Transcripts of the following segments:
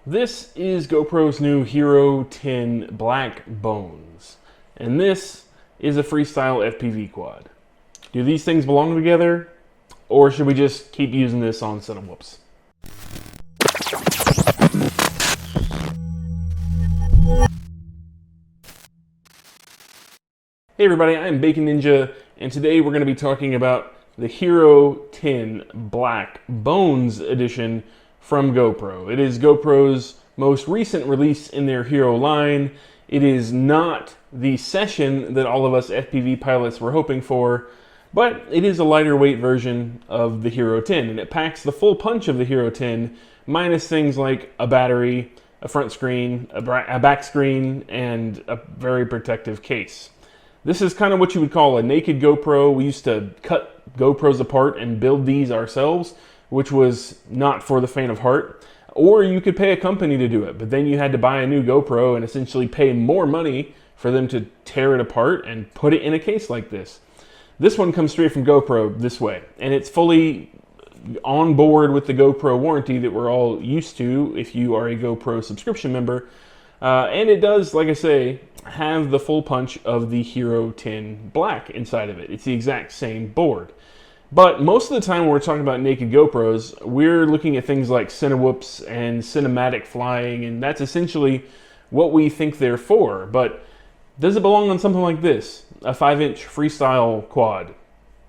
This is GoPro's new Hero 10 Black Bones, and this is a freestyle FPV quad. Do these things belong together, or should we just keep using this on Cinewhoops? Hey everybody, I'm Bacon Ninja, and today we're going to be talking about the Hero 10 Black Bones edition from GoPro. It is GoPro's most recent release in their Hero line. It is not the session that all of us FPV pilots were hoping for, but it is a lighter weight version of the Hero 10, and it packs the full punch of the Hero 10, minus things like a battery, a front screen, a back screen, and a very protective case. This is kind of what you would call a naked GoPro. We used to cut GoPros apart and build these ourselves, which was not for the faint of heart. Or you could pay a company to do it, but then you had to buy a new GoPro and essentially pay more money for them to tear it apart and put it in a case like this. This one comes straight from GoPro this way, and it's fully on board with the GoPro warranty that we're all used to if you are a GoPro subscription member. And it does, like I say, have the full punch of the Hero 10 Black inside of it. It's the exact same board. But most of the time when we're talking about naked GoPros, we're looking at things like Cinewhoops and cinematic flying, and that's essentially what we think they're for. But does it belong on something like this? A 5-inch freestyle quad.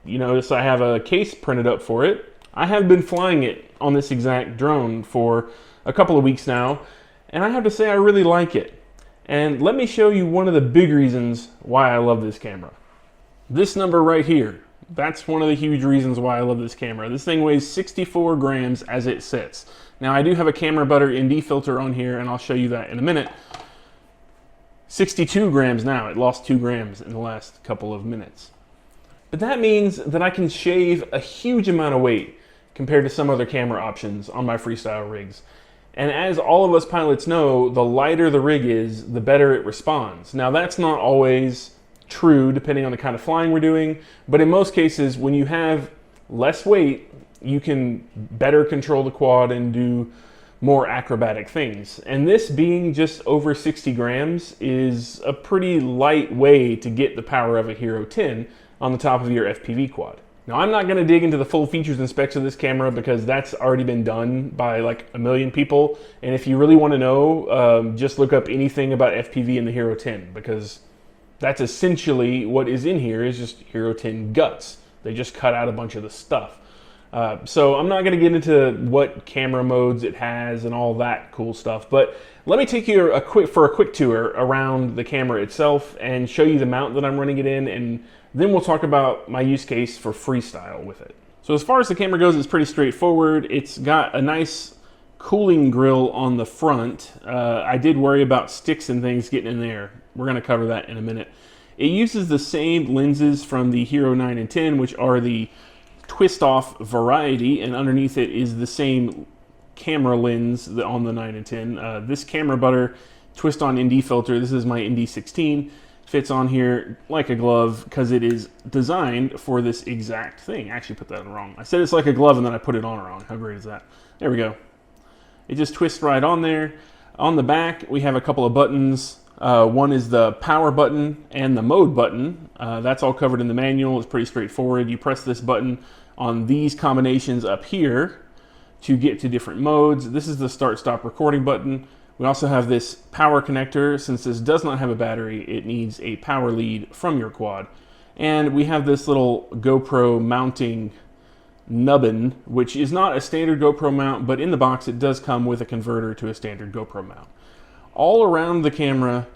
You notice I have a case printed up for it. I have been flying it on this exact drone for a couple of weeks now, and I have to say I really like it. And let me show you one of the big reasons why I love this camera. This number right here. That's one of the huge reasons why I love this camera. This thing weighs 64 grams as it sits. Now I do have a camera butter ND filter on here, and I'll show you that in a minute. 62 grams now. It lost 2 grams in the last couple of minutes. But that means that I can shave a huge amount of weight compared to some other camera options on my freestyle rigs. And as all of us pilots know, the lighter the rig is, the better it responds. Now that's not always true depending on the kind of flying we're doing, but in most cases when you have less weight, you can better control the quad and do more acrobatic things. And this being just over 60 grams is a pretty light way to get the power of a Hero 10 on the top of your FPV quad. Now I'm not going to dig into the full features and specs of this camera because that's already been done by like a million people, and if you really want to know, just look up anything about FPV in the Hero 10, because that's essentially what is in here, is just Hero 10 guts. They just cut out a bunch of the stuff. So I'm not going to get into what camera modes it has and all that cool stuff, but let me take you for a quick tour around the camera itself and show you the mount that I'm running it in, and then we'll talk about my use case for freestyle with it. So as far as the camera goes, it's pretty straightforward. It's got a nice cooling grill on the front. I did worry about sticks and things getting in there. We're going to cover that in a minute. It uses the same lenses from the Hero 9 and 10, which are the twist-off variety, and underneath it is the same camera lens on the 9 and 10. This camera butter twist-on ND filter, this is my ND16, fits on here like a glove because it is designed for this exact thing. I actually put that wrong. I said it's like a glove and then I put it on wrong. How great is that? There we go. It just twists right on there. On the back, we have a couple of buttons. One is the power button and the mode button. That's all covered in the manual. It's pretty straightforward. You press this button on these combinations up here to get to different modes. This is the start-stop recording button. We also have this power connector. Since this does not have a battery, it needs a power lead from your quad. And we have this little GoPro mounting nubbin, which is not a standard GoPro mount, but in the box it does come with a converter to a standard GoPro mount. All around the camera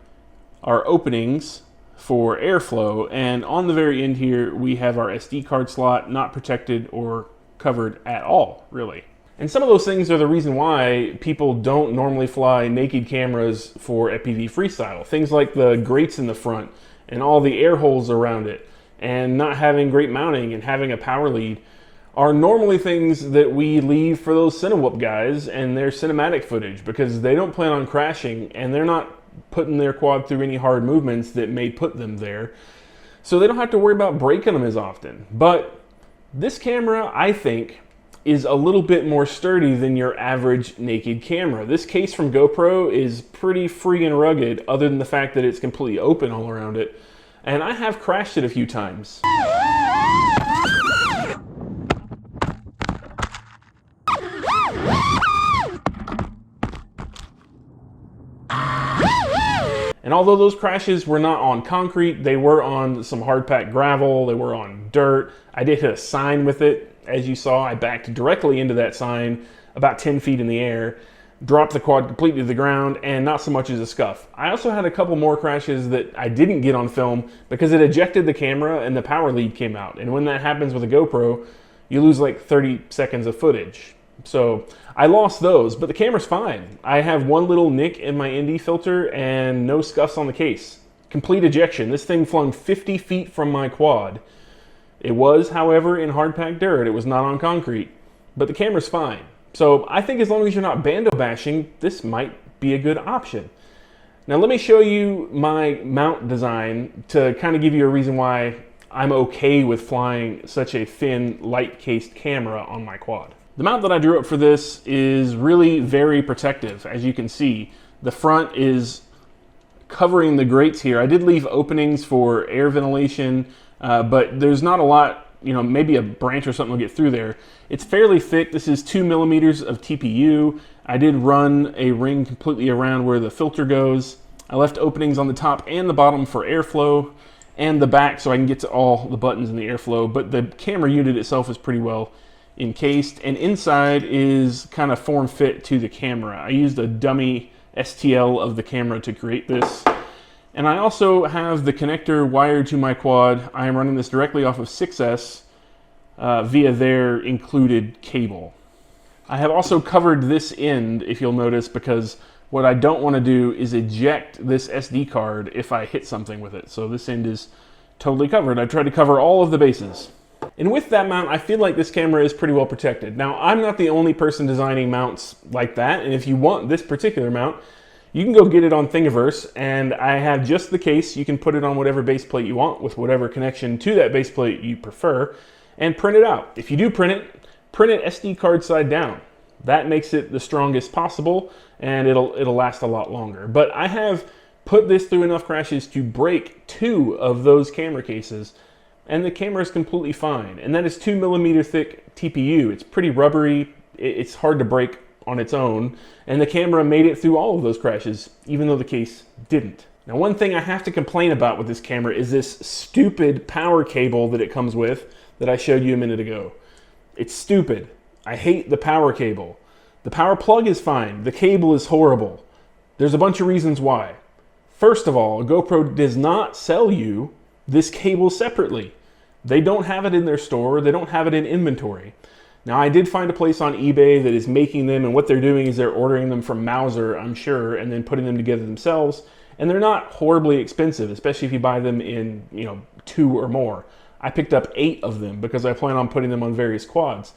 are openings for airflow, and on the very end here we have our SD card slot, not protected or covered at all, really. And some of those things are the reason why people don't normally fly naked cameras for FPV freestyle. Things like the grates in the front and all the air holes around it, and not having great mounting and having a power lead are normally things that we leave for those Cinewhoop guys and their cinematic footage, because they don't plan on crashing and they're not putting their quad through any hard movements that may put them there. So they don't have to worry about breaking them as often. But this camera, I think, is a little bit more sturdy than your average naked camera. This case from GoPro is pretty friggin' rugged, other than the fact that it's completely open all around it. And I have crashed it a few times. And although those crashes were not on concrete, they were on some hard-packed gravel, they were on dirt. I did hit a sign with it. As you saw, I backed directly into that sign, about 10 feet in the air, dropped the quad completely to the ground, and not so much as a scuff. I also had a couple more crashes that I didn't get on film because it ejected the camera and the power lead came out. And when that happens with a GoPro, you lose like 30 seconds of footage. So I lost those, but the camera's fine. I have one little nick in my ND filter and no scuffs on the case. Complete ejection. This thing flung 50 feet from my quad. It was, however, in hard-packed dirt. It was not on concrete, but the camera's fine. So I think as long as you're not bando bashing, this might be a good option. Now let me show you my mount design to kind of give you a reason why I'm okay with flying such a thin, light-cased camera on my quad. The mount that I drew up for this is really very protective. As you can see, the front is covering the grates here. I did leave openings for air ventilation, but there's not a lot, you know, maybe a branch or something will get through there. It's fairly thick. This is 2 millimeters of TPU. I did run a ring completely around where the filter goes. I left openings on the top and the bottom for airflow, and the back so I can get to all the buttons in the airflow, but the camera unit itself is pretty well encased, and inside is kind of form fit to the camera. I used a dummy STL of the camera to create this. And I also have the connector wired to my quad. I am running this directly off of 6S via their included cable. I have also covered this end, if you'll notice, because what I don't want to do is eject this SD card if I hit something with it. So this end is totally covered. I tried to cover all of the bases. And with that mount, I feel like this camera is pretty well protected. Now, I'm not the only person designing mounts like that, and if you want this particular mount, you can go get it on Thingiverse, and I have just the case. You can put it on whatever base plate you want with whatever connection to that base plate you prefer, and print it out. If you do print it SD card side down. That makes it the strongest possible, and it'll last a lot longer. But I have put this through enough crashes to break 2 of those camera cases, and the camera is completely fine. And that is 2 millimeter thick TPU. It's pretty rubbery. It's hard to break on its own. And the camera made it through all of those crashes, even though the case didn't. Now, one thing I have to complain about with this camera is this stupid power cable that it comes with that I showed you a minute ago. It's stupid. I hate the power cable. The power plug is fine. The cable is horrible. There's a bunch of reasons why. First of all, GoPro does not sell you this cable separately. They don't have it in their store. They don't have it in inventory. Now, I did find a place on eBay that is making them, and what they're doing is they're ordering them from Mauser, I'm sure, and then putting them together themselves. And they're not horribly expensive, especially if you buy them in, 2 or more. I picked up 8 of them because I plan on putting them on various quads.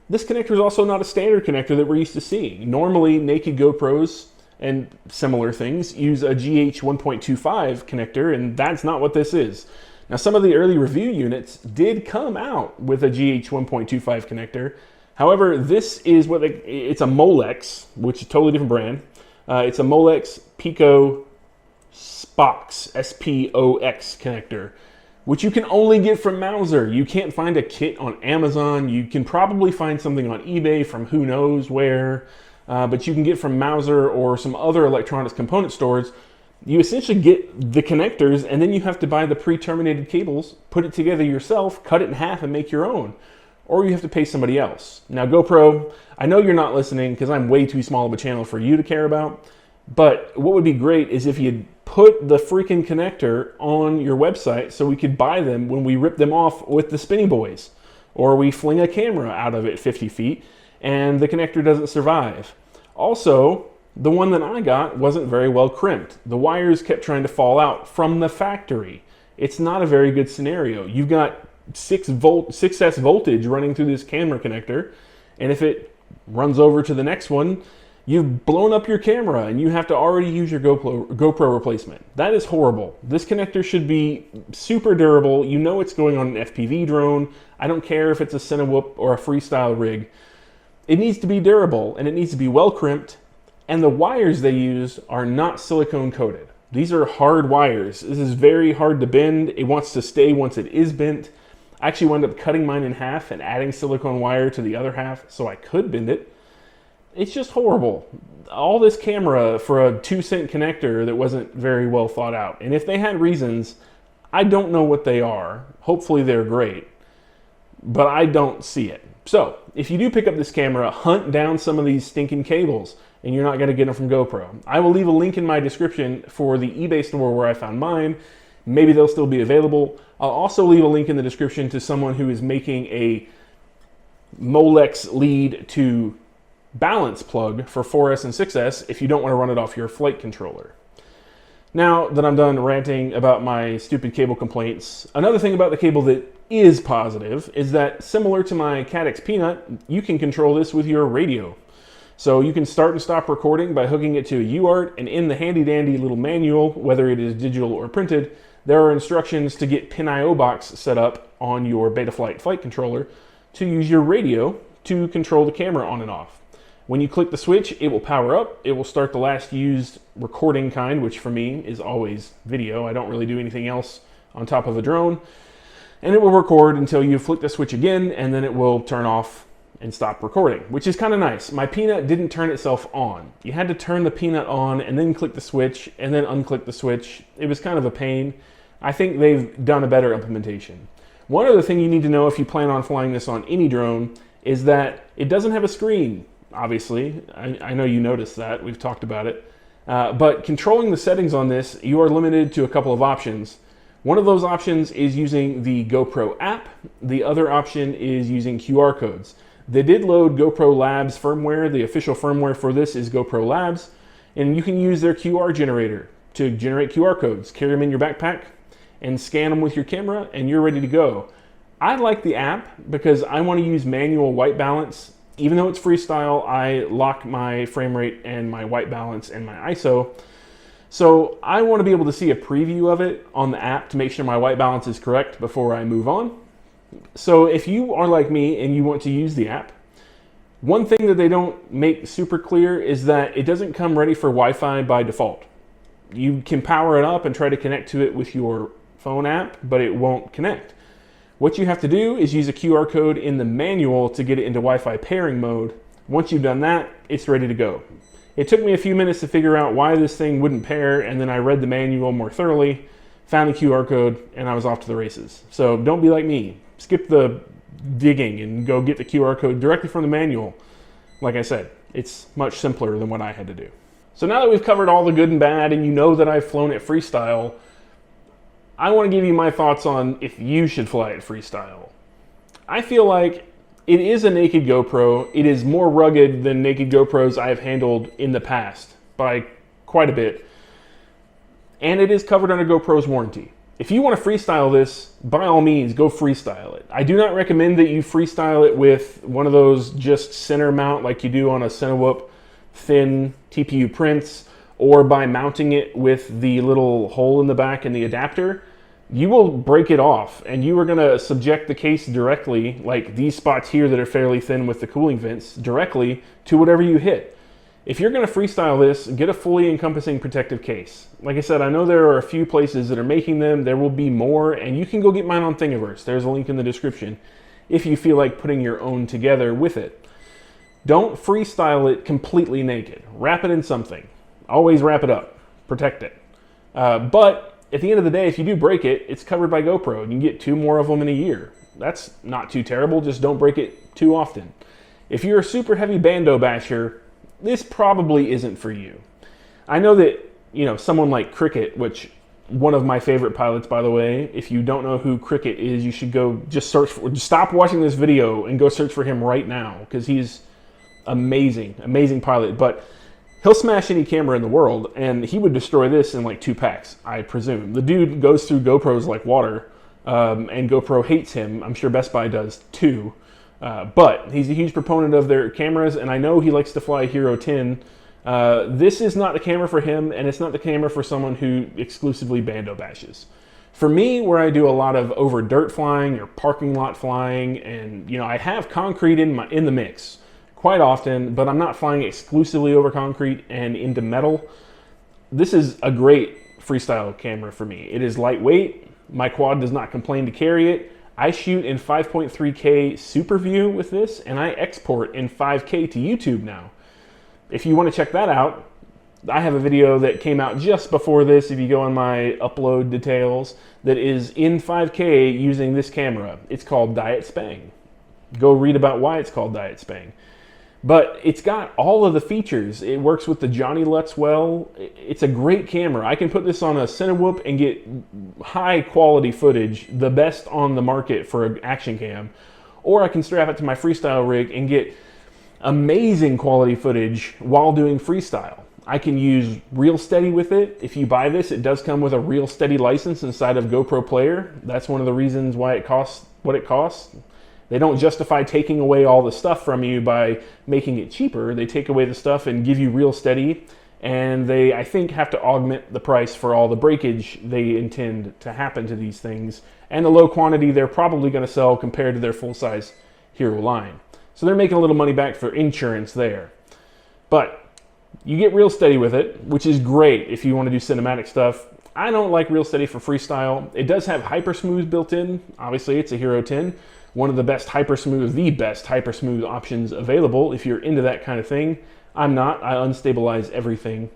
This connector is also not a standard connector that we're used to seeing. Normally, naked GoPros and similar things use a GH 1.25 connector, and that's not what this is. Now, some of the early review units did come out with a GH 1.25 connector. However, this is it's a Molex, which is a totally different brand. It's a Molex Pico Spox, S-P-O-X connector, which you can only get from Mauser. You can't find a kit on Amazon. You can probably find something on eBay from who knows where, but you can get from Mauser or some other electronics component stores. You essentially get the connectors, and then you have to buy the pre-terminated cables, put it together yourself, cut it in half, and make your own. Or you have to pay somebody else. Now, GoPro, I know you're not listening because I'm way too small of a channel for you to care about, but what would be great is if you'd put the freaking connector on your website so we could buy them when we rip them off with the Spinny Boys, or we fling a camera out of it 50 feet and the connector doesn't survive. Also, the one that I got wasn't very well crimped. The wires kept trying to fall out from the factory. It's not a very good scenario. You've got 6S voltage running through this camera connector, and if it runs over to the next one, you've blown up your camera and you have to already use your GoPro replacement. That is horrible. This connector should be super durable. You know it's going on an FPV drone. I don't care if it's a Cinewhoop or a freestyle rig. It needs to be durable and it needs to be well crimped. And the wires they use are not silicone coated. These are hard wires. This is very hard to bend. It wants to stay once it is bent. I actually wound up cutting mine in half and adding silicone wire to the other half so I could bend it. It's just horrible. All this camera for a 2-cent connector that wasn't very well thought out. And if they had reasons, I don't know what they are. Hopefully they're great, but I don't see it. So if you do pick up this camera, hunt down some of these stinking cables and you're not gonna get them from GoPro. I will leave a link in my description for the eBay store where I found mine. Maybe they'll still be available. I'll also leave a link in the description to someone who is making a Molex lead to balance plug for 4S and 6S if you don't want to run it off your flight controller. Now that I'm done ranting about my stupid cable complaints, another thing about the cable that is positive is that similar to my Caddx Peanut, you can control this with your radio. So you can start and stop recording by hooking it to a UART, and in the handy dandy little manual, whether it is digital or printed, there are instructions to get PinIO box set up on your Betaflight flight controller to use your radio to control the camera on and off. When you click the switch, it will power up. It will start the last used recording kind, which for me is always video. I don't really do anything else on top of a drone. And it will record until you flick the switch again, and then it will turn off and stop recording, which is kind of nice. My Peanut didn't turn itself on. You had to turn the Peanut on and then click the switch and then unclick the switch. It was kind of a pain. I think they've done a better implementation. One other thing you need to know if you plan on flying this on any drone is that it doesn't have a screen, obviously. I know you noticed that. We've talked about it. But controlling the settings on this, you are limited to a couple of options. One of those options is using the GoPro app. The other option is using QR codes. They did load GoPro Labs firmware. The official firmware for this is GoPro Labs. And you can use their QR generator to generate QR codes. Carry them in your backpack and scan them with your camera and you're ready to go. I like the app because I want to use manual white balance. Even though it's freestyle, I lock my frame rate and my white balance and my ISO. So I want to be able to see a preview of it on the app to make sure my white balance is correct before I move on. So if you are like me and you want to use the app, one thing that they don't make super clear is that it doesn't come ready for Wi-Fi by default. You can power it up and try to connect to it with your phone app, but it won't connect. What you have to do is use a QR code in the manual to get it into Wi-Fi pairing mode. Once you've done that, it's ready to go. It took me a few minutes to figure out why this thing wouldn't pair, and then I read the manual more thoroughly, found the QR code, and I was off to the races. So don't be like me. Skip the digging and go get the QR code directly from the manual. Like I said, it's much simpler than what I had to do. So now that we've covered all the good and bad and you know that I've flown it freestyle, I want to give you my thoughts on if you should fly it freestyle. I feel like it is a naked GoPro. It is more rugged than naked GoPros I have handled in the past by quite a bit. And it is covered under GoPro's warranty. If you want to freestyle this, by all means, go freestyle it. I do not recommend that you freestyle it with one of those just center mount like you do on a Cinewhoop thin TPU prints, or by mounting it with the little hole in the back and the adapter. You will break it off and you are going to subject the case directly, like these spots here that are fairly thin with the cooling vents, directly to whatever you hit. If you're going to freestyle this, get a fully encompassing protective case. Like I said, I know there are a few places that are making them. There will be more, and you can go get mine on Thingiverse. There's a link in the description if you feel like putting your own together with it. Don't freestyle it completely naked. Wrap it in something. Always wrap it up. Protect it. But at the end of the day, if you do break it, it's covered by GoPro. You can get 2 more of them in a year. That's not too terrible. Just don't break it too often. If you're a super heavy bando basher, this probably isn't for you. I know that, someone like Cricket, which one of my favorite pilots, by the way, if you don't know who Cricket is, you should go just stop watching this video and go search for him right now, because he's amazing pilot. But he'll smash any camera in the world, and he would destroy this in like 2 packs, I presume. The dude goes through GoPros like water, and GoPro hates him. I'm sure Best Buy does too. But he's a huge proponent of their cameras, and I know he likes to fly Hero 10 This is not the camera for him, and it's not the camera for someone who exclusively bando bashes. For me, where I do a lot of over dirt flying or parking lot flying, and I have concrete in the mix quite often, but I'm not flying exclusively over concrete and into metal. This is a great freestyle camera for me. It is lightweight. My quad does not complain to carry it. I shoot in 5.3K Super View with this, and I export in 5K to YouTube now. If you want to check that out, I have a video that came out just before this, if you go on my upload details, that is in 5K using this camera. It's called Diet Spang. Go read about why it's called Diet Spang. But it's got all of the features. It works with the Johnny Lutz well. It's a great camera. I can put this on a Cinewhoop and get high quality footage, the best on the market for an action cam. Or I can strap it to my freestyle rig and get amazing quality footage while doing freestyle. I can use Real Steady with it. If you buy this, it does come with a Real Steady license inside of GoPro Player. That's one of the reasons why it costs what it costs. They don't justify taking away all the stuff from you by making it cheaper. They take away the stuff and give you Real Steady, and they, I think, have to augment the price for all the breakage they intend to happen to these things and the low quantity they're probably going to sell compared to their full-size Hero line. So they're making a little money back for insurance there. But you get Real Steady with it, which is great if you want to do cinematic stuff. I don't like Real Steady for freestyle. It does have Hyper Smooth built in. Obviously, it's a Hero 10. One of the best Hyper Smooth, the best Hyper Smooth options available if you're into that kind of thing. I'm not. I unstabilize everything.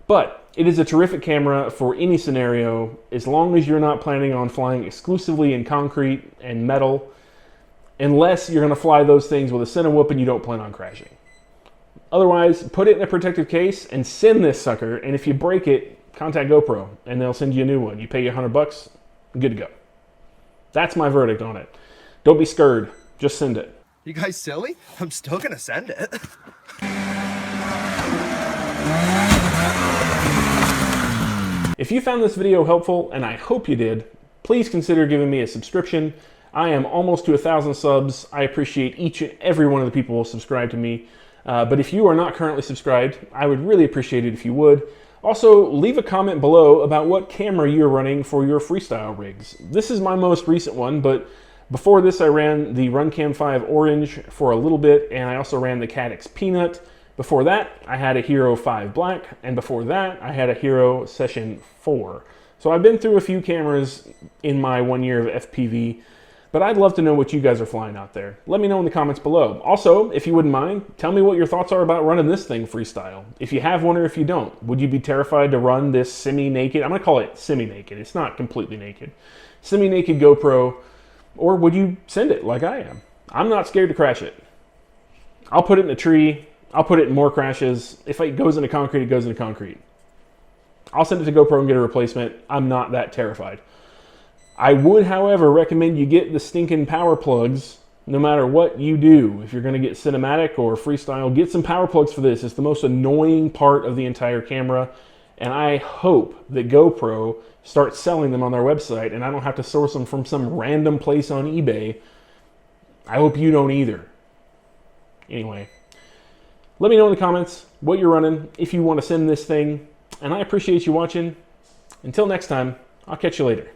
But it is a terrific camera for any scenario, as long as you're not planning on flying exclusively in concrete and metal, unless you're going to fly those things with a Cinewhoop and you don't plan on crashing. Otherwise, put it in a protective case and send this sucker, and if you break it, contact GoPro and they'll send you a new one. You pay you $100, good to go. That's my verdict on it. Don't be scared, just send it. You guys silly? I'm still gonna send it. If you found this video helpful, and I hope you did, please consider giving me a subscription. I am almost to 1,000 subs. I appreciate each and every one of the people who subscribe to me. But if you are not currently subscribed, I would really appreciate it if you would. Also, leave a comment below about what camera you're running for your freestyle rigs. This is my most recent one, but before this I ran the RunCam 5 Orange for a little bit, and I also ran the Caddx Peanut. Before that, I had a Hero 5 Black, and before that, I had a Hero Session 4. So I've been through a few cameras in my 1 year of FPV, but I'd love to know what you guys are flying out there. Let me know in the comments below. Also, if you wouldn't mind, tell me what your thoughts are about running this thing freestyle. If you have one or if you don't, would you be terrified to run this semi-naked, I'm gonna call it semi-naked, it's not completely naked, semi-naked GoPro, or would you send it like I am? I'm not scared to crash it. I'll put it in a tree, I'll put it in more crashes. If it goes into concrete, it goes into concrete. I'll send it to GoPro and get a replacement. I'm not that terrified. I would, however, recommend you get the stinking power plugs no matter what you do. If you're going to get cinematic or freestyle, get some power plugs for this. It's the most annoying part of the entire camera, and I hope that GoPro starts selling them on their website and I don't have to source them from some random place on eBay. I hope you don't either. Anyway, let me know in the comments what you're running, if you want to send this thing, and I appreciate you watching. Until next time, I'll catch you later.